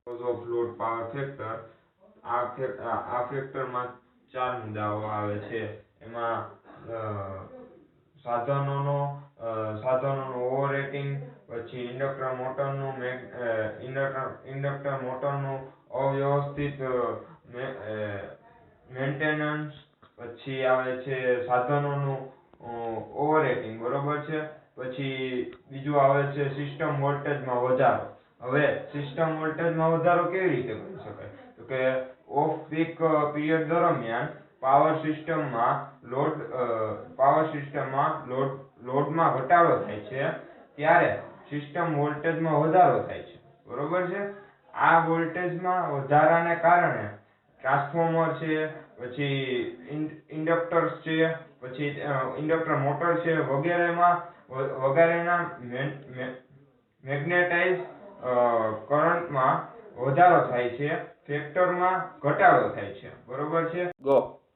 Cause off load power factor. આ ફેક્ટરમાં 4 મુદ્દાઓ આવે છે. એમાં સાધનોનું ઓવરરેટિંગ, પછી ઇન્ડક્ટર મોટરનું અવ્યવસ્થિત મેન્ટેનન્સ, પછી આવે છે સાધનોનું ઓવરરેટિંગ, બરોબર છે. પછી બીજું આવે છે સિસ્ટમ વોલ્ટેજમાં વધારો. હવે સિસ્ટમ વોલ્ટેજમાં વધારો કેવી રીતે કરી શકાય? તો કે ઓફ પીક પીરિયડ દરમિયાન પાવર સિસ્ટમમાં લોડમાં ઘટાડો થાય છે ત્યારે સિસ્ટમ વોલ્ટેજમાં વધારો થાય છે, બરોબર છે. આ વોલ્ટેજમાં વધારાને કારણે ટ્રાન્સફોર્મર છે, પછી ઇન્ડક્ટર્સ છે, પછી ઇન્ડક્ટર મોટર છે વગેરેના મેગ્નેટાઇઝ કરંટમાં વધારો થાય છે, ફેક્ટરમાં ઘટાડો થાય છે, બરોબર છે.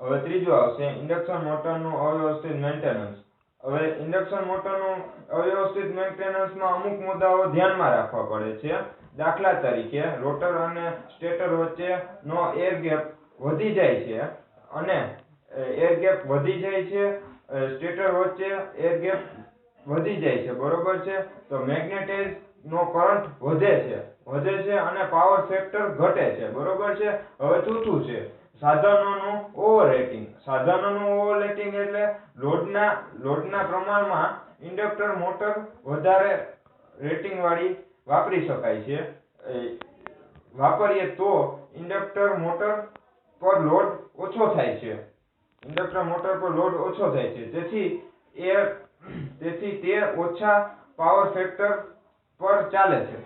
હવે ત્રીજું આવશે ઇન્ડક્શન મોટરનું અવ્યવસ્થિત મેન્ટેનન્સ. હવે ઇન્ડક્શન મોટરનું અવ્યવસ્થિત મેન્ટેનન્સમાં અમુક મુદ્દાઓ ધ્યાનમાં રાખવા પડે છે. દાખલા તરીકે રોટર અને સ્ટેટર વચ્ચેનો એર ગેપ વધી જાય છે, સ્ટેટર વચ્ચે એર ગેપ વધી જાય છે, બરોબર છે. તો મેગ્નેટાઇઝ નો કરંટ વધે છે અને પાવર ફેક્ટર ઘટે છે, બરોબર છે. હવે ચોથું છે સાધનોનું ઓવરરેટિંગ એટલે લોડના પ્રમાણમાં ઇન્ડક્ટર મોટર વધારે રેટિંગ વાળી વાપરીએ તો ઇન્ડક્ટર મોટર પર લોડ ઓછો થાય છે, તેથી તે ઓછા પાવર ફેક્ટર પર ચાલે છે.